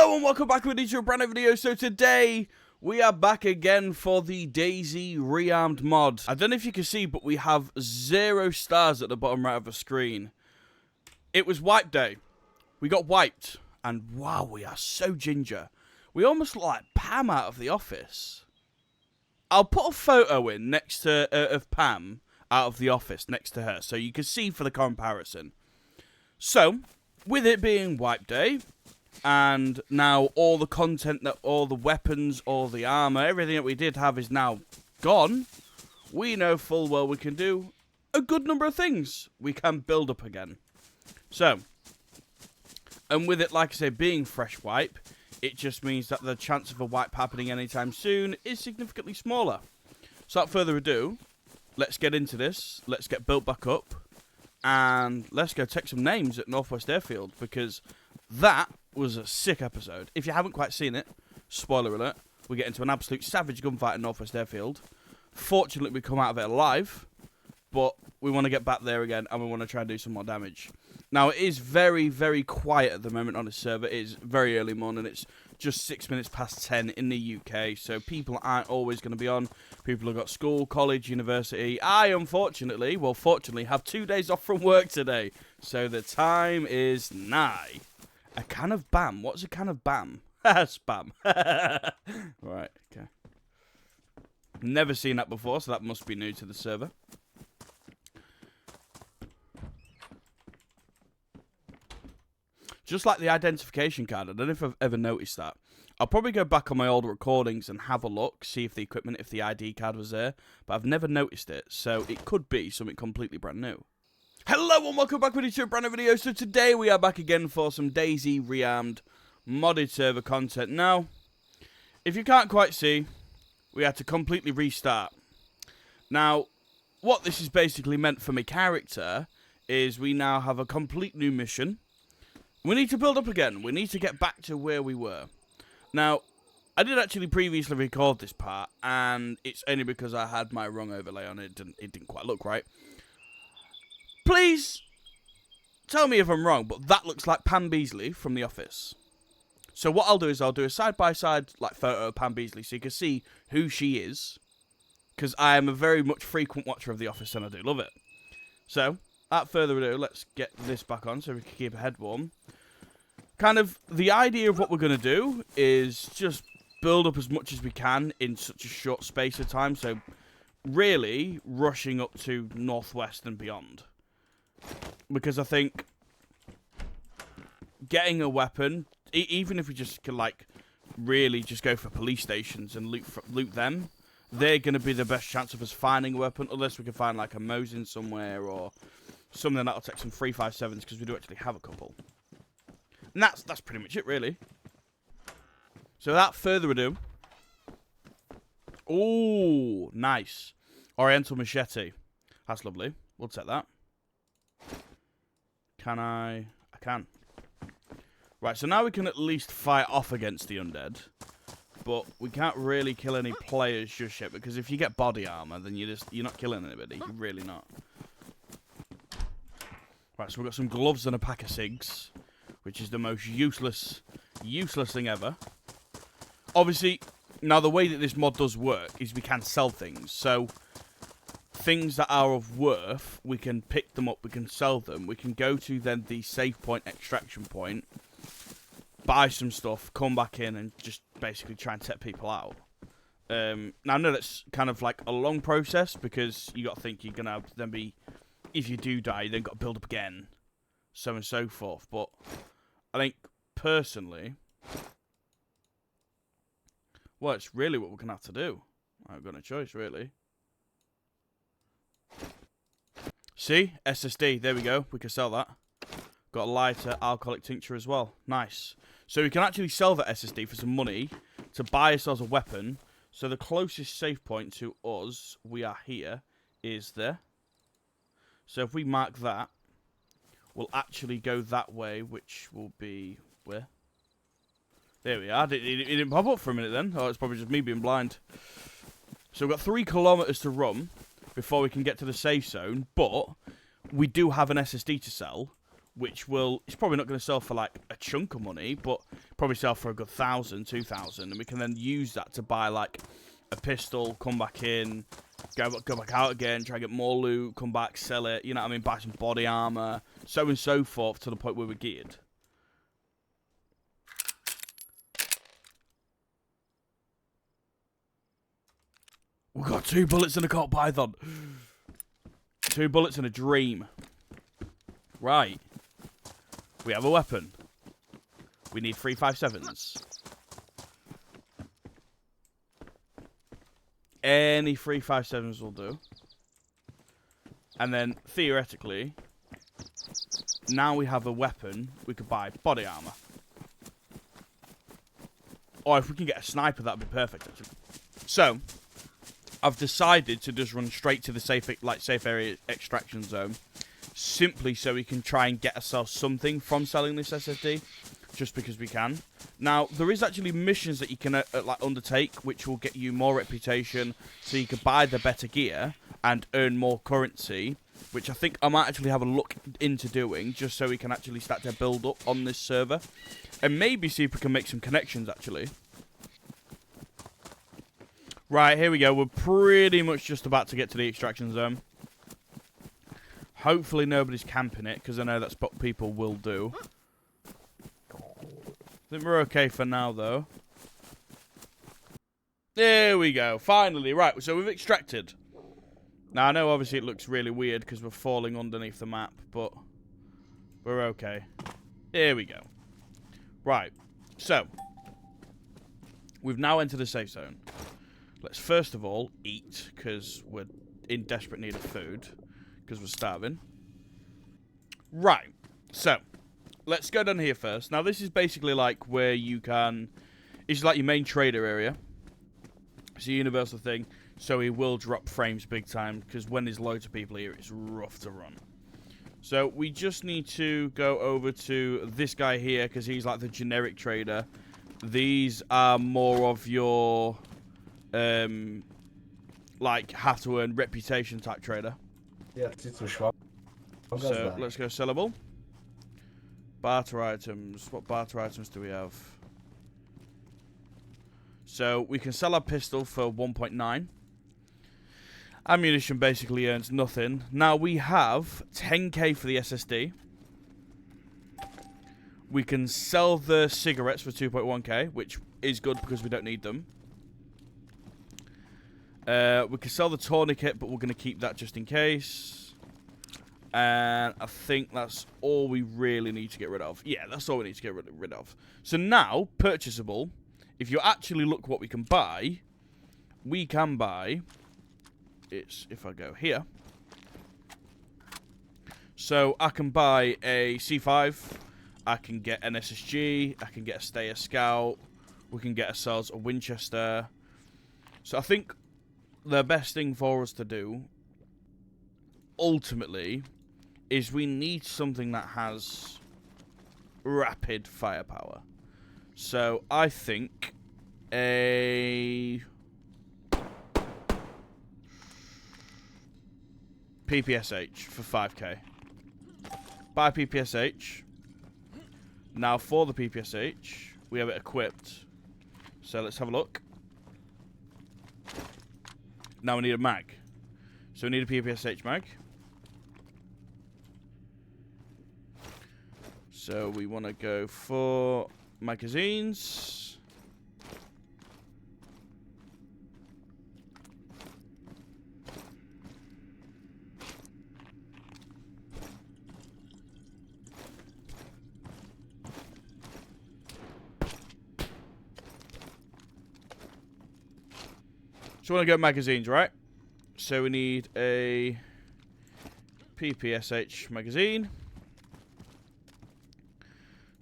Hello and welcome back with a brand new video. So today we are back again for the DayZ Rearmed mod. I don't know if you can see, but we have 0 stars at the bottom right of the screen. It was wipe day. We got wiped, and wow, we are so ginger. We almost look like Pam out of The Office. I'll put a photo in next to of Pam out of The Office next to her, so you can see for the comparison. So, with it being wipe day, and now all the content, that all the weapons, all the armor, everything that we did have is now gone, we know full well we can do a good number of things. We can build up again. So, and with it, like I say, being fresh wipe, it just means that the chance of a wipe happening anytime soon is significantly smaller. So without further ado, let's get into this. Let's get built back up. And let's go take some names at Northwest Airfield, because that was a sick episode. If you haven't quite seen it, spoiler alert, we get into an absolute savage gunfight at Northwest Airfield. Fortunately, we come out of it alive, but we want to get back there again, and we want to try and do some more damage. Now, it is very, very quiet at the moment on the server. It is very early morning. It's just 6 minutes past 10 in the UK, so people aren't always going to be on. People have got school, college, university. I, unfortunately, well, fortunately, have 2 days off from work today, so the time is nigh. A can of BAM. What's a can of BAM? Spam. Right, okay. Never seen that before, so that must be new to the server. Just like the identification card, I don't know if I've ever noticed that. I'll probably go back on my old recordings and have a look, see if the equipment, if the ID card was there, but I've never noticed it, so it could be something completely brand new. Hello and welcome back with a brand new video. So today we are back again for some DayZ Rearmed modded server content. Now, if you can't quite see, we had to completely restart. Now, what this is basically meant for my character is we now have a complete new mission. We need to build up again. We need to get back to where we were. Now, I did actually previously record this part, and it's only because I had my wrong overlay on it. It didn't quite look right. Please tell me if I'm wrong, but that looks like Pam Beasley from The Office. So what I'll do is I'll do a side-by-side like photo of Pam Beasley so you can see who she is, because I am a very much frequent watcher of The Office and I do love it. So, without further ado, let's get this back on so we can keep a head warm. Kind of, the idea of what we're going to do is just build up as much as we can in such a short space of time. So, really, rushing up to Northwest and beyond. Because I think getting a weapon, even if we just can, like, really just go for police stations and loot them, they're going to be the best chance of us finding a weapon, unless we can find, like, a Mosin somewhere or something that'll take some 357s, because we do actually have a couple. And that's pretty much it, really. So without further ado... Ooh, nice. Oriental machete. That's lovely. We'll take that. Can I can. Right, so now we can at least fight off against the undead. But we can't really kill any players just yet, because if you get body armor, then you're not killing anybody. You're really not. Right, so we've got some gloves and a pack of cigs, which is the most useless thing ever. Obviously, now the way that this mod does work is we can sell things. So, things that are of worth, we can pick them up, we can sell them. We can go to then the save point, extraction point, buy some stuff, come back in and just basically try and take people out. Now, I know that's kind of like a long process, because you got to think you're going to have to then be, if you do die, you then got to build up again, so on and so forth. But I think, personally, well, it's really what we're going to have to do. I haven't got no choice, really. See? SSD. There we go. We can sell that. Got a lighter alcoholic tincture as well. Nice. So we can actually sell that SSD for some money to buy ourselves a weapon. So the closest save point to us, we are here, is there. So if we mark that, we'll actually go that way, which will be... where? There we are. It didn't pop up for a minute then. Oh, it's probably just me being blind. So we've got 3 kilometers to run before we can get to the safe zone, but we do have an SSD to sell, which will, it's probably not going to sell for like a chunk of money, but probably sell for a good 1,000, 2,000, and we can then use that to buy like a pistol, come back in, go back out again, try to get more loot, come back, sell it, you know what I mean, buy some body armor, so on and so forth, to the point where we're geared. We've got 2 bullets and a cock python. 2 bullets and a dream. Right. We have a weapon. We need 357s. Any 357s will do. And then, theoretically, now we have a weapon, we could buy body armor. Or if we can get a sniper, that'd be perfect, actually. So, I've decided to just run straight to the safe area extraction zone, simply so we can try and get ourselves something from selling this SSD, just because we can. Now, there is actually missions that you can like undertake, which will get you more reputation, so you can buy the better gear and earn more currency, which I think I might actually have a look into doing, just so we can actually start to build up on this server, and maybe see if we can make some connections, actually. Right, here we go. We're pretty much just about to get to the extraction zone. Hopefully nobody's camping it, because I know that's what people will do. I think we're okay for now, though. There we go. Finally. Right, so we've extracted. Now, I know obviously it looks really weird because we're falling underneath the map, but we're okay. Here we go. Right, so we've now entered the safe zone. Let's first of all eat, because we're in desperate need of food, because we're starving. Right, so let's go down here first. Now, this is basically like where you can... It's like your main trader area. It's a universal thing, so he will drop frames big time, because when there's loads of people here, it's rough to run. So we just need to go over to this guy here, because he's like the generic trader. These are more of your... like have to earn reputation type trader. Yeah, so let's go sellable. Barter items. What barter items do we have? So we can sell our pistol for 1.9. Ammunition basically earns nothing. Now we have 10k for the SSD. We can sell the cigarettes for 2.1k, which is good because we don't need them. We can sell the tourniquet, but we're going to keep that just in case. And I think that's all we really need to get rid of. Yeah, that's all we need to get rid of. So now, purchasable, if you actually look what we can buy, we can buy... It's if I go here. So I can buy a C5. I can get an SSG. I can get a Stayer Scout. We can get ourselves a Winchester. So I think the best thing for us to do, ultimately, is we need something that has rapid firepower. So I think a PPSH for 5k. Buy PPSH. Now for the PPSH, we have it equipped. So let's have a look. Now we need a mag. So we need a PPSH mag. So we want to go for magazines. So we want to go magazines, right? So we need a PPSH magazine.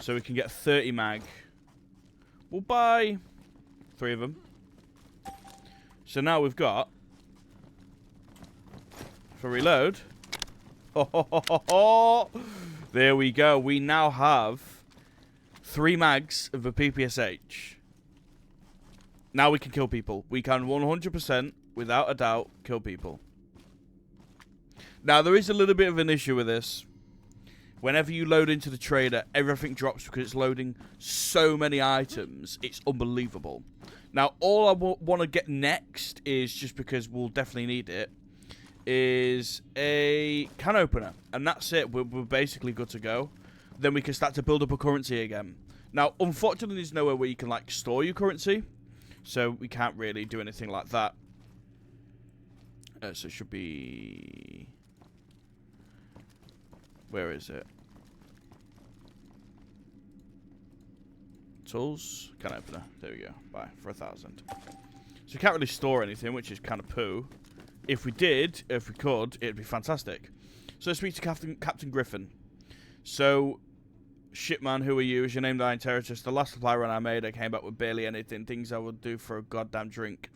So we can get 30 mag. We'll buy 3 of them. So now we've got, for reload, there we go. We now have 3 mags of a PPSH. Now we can kill people. We can 100%, without a doubt, kill people. Now, there is a little bit of an issue with this. Whenever you load into the trader, everything drops because it's loading so many items. It's unbelievable. Now, all I want to get next is, just because we'll definitely need it, is a can opener. And that's it. We're basically good to go. Then we can start to build up a currency again. Now, unfortunately, there's nowhere where you can, like, store your currency. So we can't really do anything like that. So it should be... Where is it? Tools. Can opener. There we go. Buy for 1,000. So we can't really store anything, which is kind of poo. If we did, if we could, it'd be fantastic. So let's speak to Captain Griffin. So, shipman, who are you? Is your name Dying Terrorist? The last supply run I made, I came back with barely anything. Things I would do for a goddamn drink.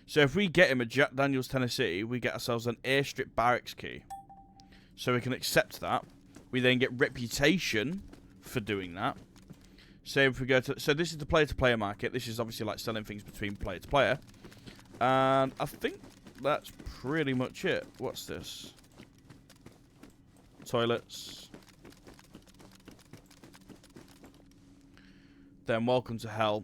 So if we get him a Jack Daniels, Tennessee, we get ourselves an airstrip barracks key. So we can accept that. We then get reputation for doing that. So if we go to... So this is the player-to-player market. This is obviously like selling things between player to player. And I think that's pretty much it. What's this? Toilets. Then welcome to hell.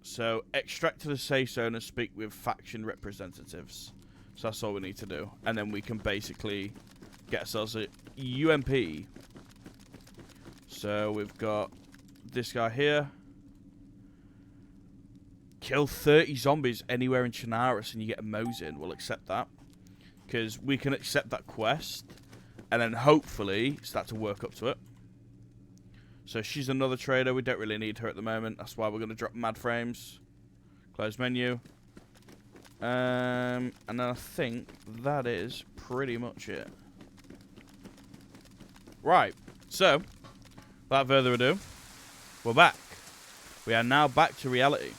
So extract to the say-so and speak with faction representatives. So that's all we need to do. And then we can basically get ourselves a UMP. So we've got this guy here. Kill 30 zombies anywhere in Chinaris and you get a Mosin. We'll accept that. Because we can accept that quest. And then hopefully start to work up to it. So she's another trader. We don't really need her at the moment. That's why we're going to drop mad frames. Close menu. And then I think that is pretty much it. Right. So, without further ado, we're back. We are now back to reality.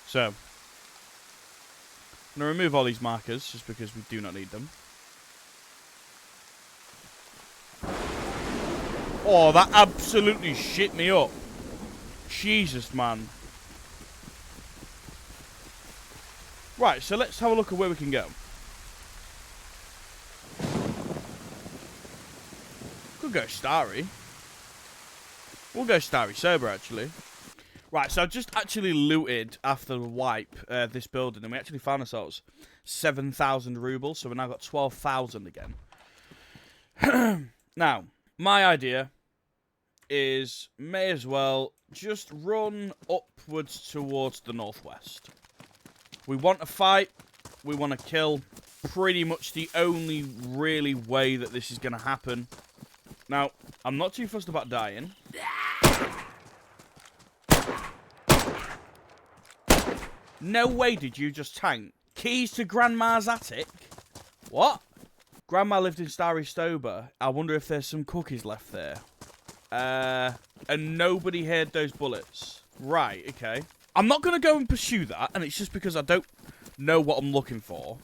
So, I'm going to remove all these markers just because we do not need them. Oh, that absolutely shit me up. Jesus, man. Right, so let's have a look at where we can go. Could go Starry. We'll go Starry Sober, actually. Right, so I've just actually looted after the wipe this building, and we actually found ourselves 7,000 rubles, so we've now got 12,000 again. Now, my idea is may as well just run upwards towards the northwest. We want a fight. We want to kill. Pretty much the only really way that this is going to happen. Now, I'm not too fussed about dying. No way did you just tank. Keys to Grandma's attic? What? Grandma lived in Starry Stober. I wonder if there's some cookies left there. And nobody heard those bullets. Right, okay. I'm not going to go and pursue that, and it's just because I don't know what I'm looking for.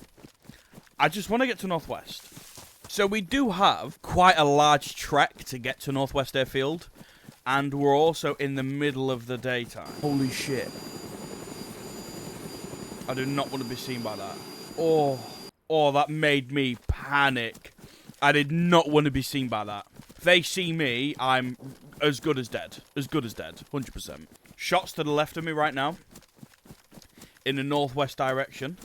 I just want to get to Northwest. So we do have quite a large trek to get to Northwest Airfield, and we're also in the middle of the daytime. Holy shit. I do not want to be seen by that. Oh, that made me panic. I did not want to be seen by that. If they see me, I'm as good as dead. As good as dead. 100%. Shots to the left of me right now. In the northwest direction.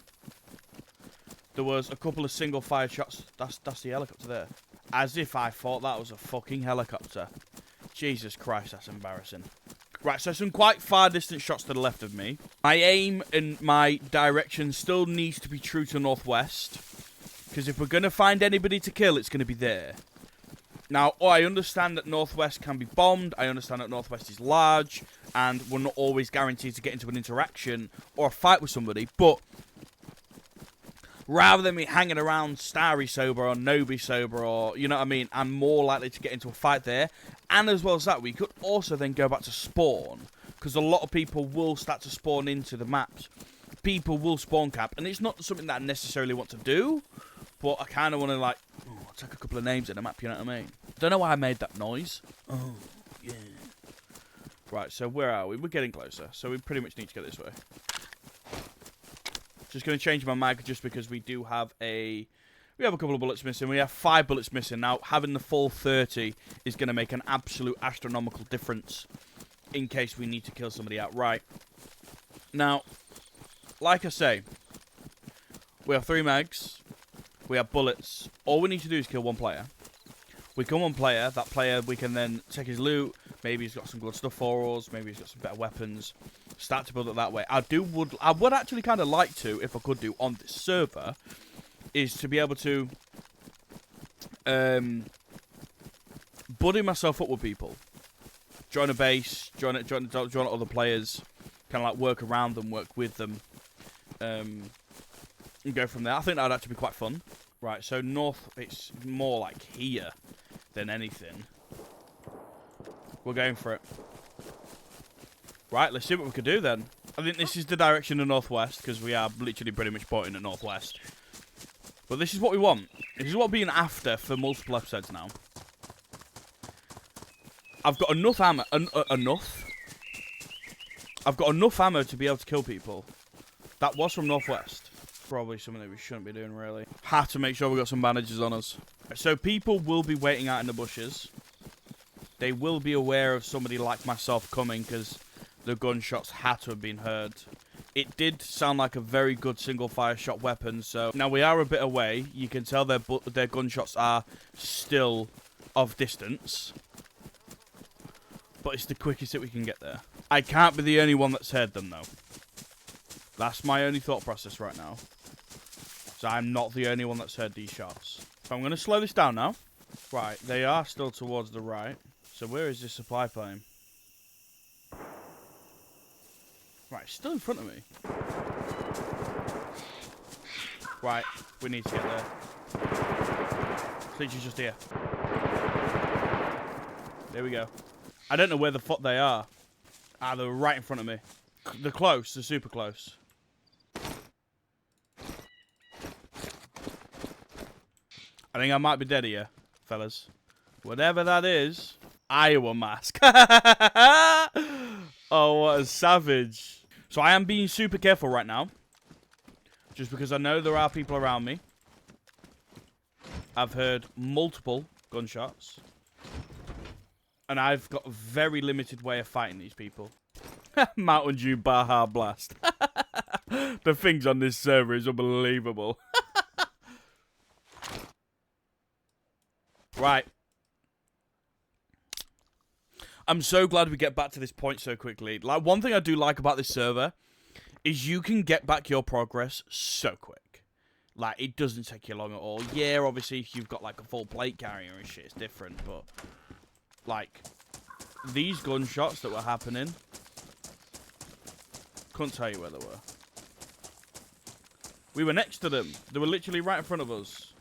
There was a couple of single fire shots. That's the helicopter there. As if I thought that was a fucking helicopter. Jesus Christ, that's embarrassing. Right, so some quite far distance shots to the left of me. My aim and my direction still needs to be true to northwest. Because if we're going to find anybody to kill, it's going to be there. Now, I understand that northwest can be bombed. I understand that northwest is large. And we're not always guaranteed to get into an interaction or a fight with somebody. But rather than me hanging around Starry Sober or Nobi Sober or, you know what I mean, I'm more likely to get into a fight there. And as well as that, we could also then go back to spawn. Because a lot of people will start to spawn into the maps. People will spawn cap. And it's not something that I necessarily want to do. But I kind of want to, like, take a couple of names in the map, you know what I mean? Don't know why I made that noise. Oh, yeah. Right, so where are we? We're getting closer. So we pretty much need to go this way. Just going to change my mag just because we do have a We have a couple of bullets missing. We have 5 bullets missing. Now, having the full 30 is going to make an absolute astronomical difference in case we need to kill somebody outright. Now, like I say, we have 3 mags. We have bullets. All we need to do is kill 1 player. We kill 1 player. That player, we can then take his loot. Maybe he's got some good stuff for us. Maybe he's got some better weapons. Start to build it that way. I would actually kind of like to, if I could do on this server, is to be able to buddy myself up with people. Join a base, join other players, kind of like work around them, work with them, and go from there. I think that would actually be quite fun. Right, so north, it's more like here than anything. We're going for it. Right, let's see what we can do then. I think this is the direction of northwest, because we are literally pretty much pointing at northwest. But this is what we want. This is what we're being after for multiple episodes now. I've got enough ammo. I've got enough ammo to be able to kill people. That was from northwest. Probably something that we shouldn't be doing, really. Have to make sure we got some bandages on us. So people will be waiting out in the bushes. They will be aware of somebody like myself coming, because the gunshots had to have been heard. It did sound like a very good single-fire shot weapon, so... Now, we are a bit away. You can tell their gunshots are still of distance. But it's the quickest that we can get there. I can't be the only one that's heard them, though. That's my only thought process right now. So I'm not the only one that's heard these shots. So I'm going to slow this down now. Right, they are still towards the right. So where is this supply plane? Right, it's still in front of me. Right, we need to get there. It's literally just here. There we go. I don't know where the fuck they are. Ah, they're right in front of me. They're close. They're super close. I think I might be dead here, fellas. Whatever that is. Iowa mask. Oh, what a savage. So I am being super careful right now. Just because I know there are people around me. I've heard multiple gunshots. And I've got a very limited way of fighting these people. Mountain Dew Baja Blast. The things on this server is unbelievable. Right. I'm so glad we get back to this point so quickly. Like, one thing I do like about this server is you can get back your progress so quick. Like, it doesn't take you long at all. Yeah, obviously, if you've got, like, a full plate carrier and shit, it's different. But, like, these gunshots that were happening, couldn't tell you where they were. We were next to them. They were literally right in front of us.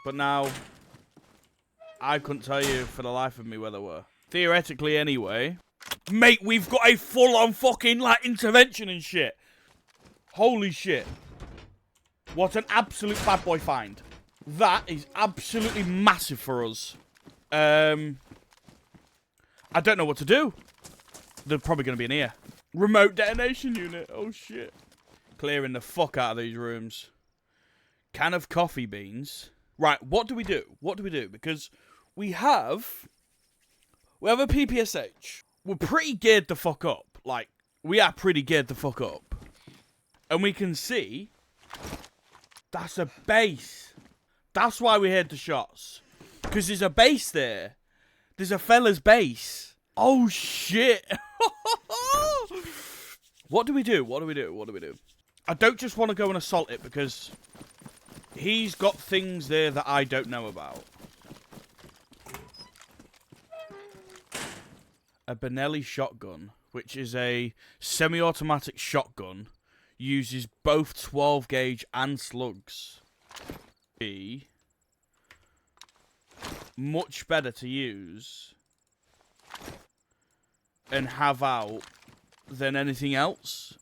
But now, I couldn't tell you for the life of me where they were. Theoretically, anyway. Mate, we've got a full-on fucking, like, intervention and shit. Holy shit. What an absolute bad boy find. That is absolutely massive for us. I don't know what to do. They're probably going to be in here. Remote detonation unit. Oh, shit. Clearing the fuck out of these rooms. Can of coffee beans. Right, what do we do? What do we do? Because we have a PPSH. We're pretty geared the fuck up. Like, we are pretty geared the fuck up. And we can see that's a base. That's why we heard the shots. Because there's a base there. There's a fella's base. Oh, shit. What do we do? What do we do? What do we do? I don't just want to go and assault it because he's got things there that I don't know about. A Benelli shotgun, which is a semi-automatic shotgun, uses both 12 gauge and slugs. Be much better to use and have out than anything else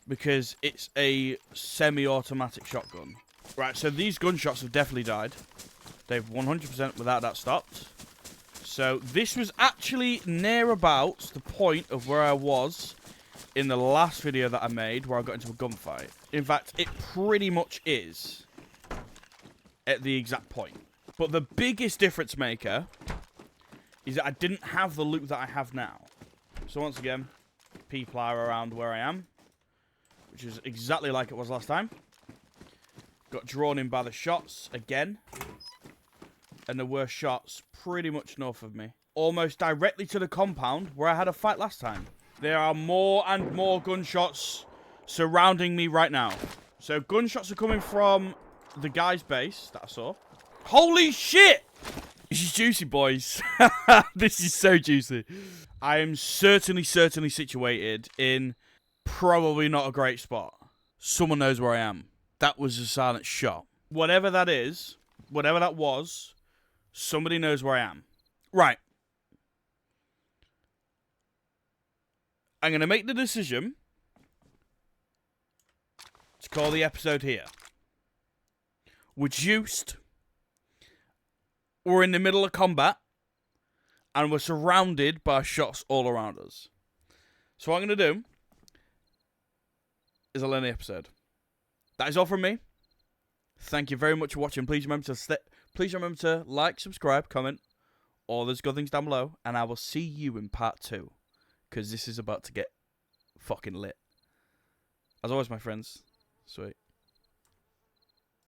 because it's a semi-automatic shotgun. Right, so these gunshots have definitely died. They've 100% without that stopped. So this was actually near about the point of where I was in the last video that I made where I got into a gunfight. In fact, it pretty much is. at the exact point. But the biggest difference maker is that I didn't have the loot that I have now. So once again, people are around where I am, which is exactly like it was last time. Got drawn in by the shots again. And there were shots pretty much north of me. Almost directly to the compound where I had a fight last time. There are more and more gunshots surrounding me right now. So gunshots are coming from the guy's base that I saw. Holy shit! This is juicy, boys. This is so juicy. I am certainly situated in probably not a great spot. Someone knows where I am. That was a silent shot. Whatever that is, whatever that was, somebody knows where I am. Right. I'm going to make the decision to call the episode here. We're juiced. We're in the middle of combat. And we're surrounded by shots all around us. So what I'm going to do is I'll end the episode. That is all from me. Thank you very much for watching. Please remember to like, subscribe, comment, all those good things down below. And I will see you in part 2. Because this is about to get fucking lit. As always, my friends. Sweet.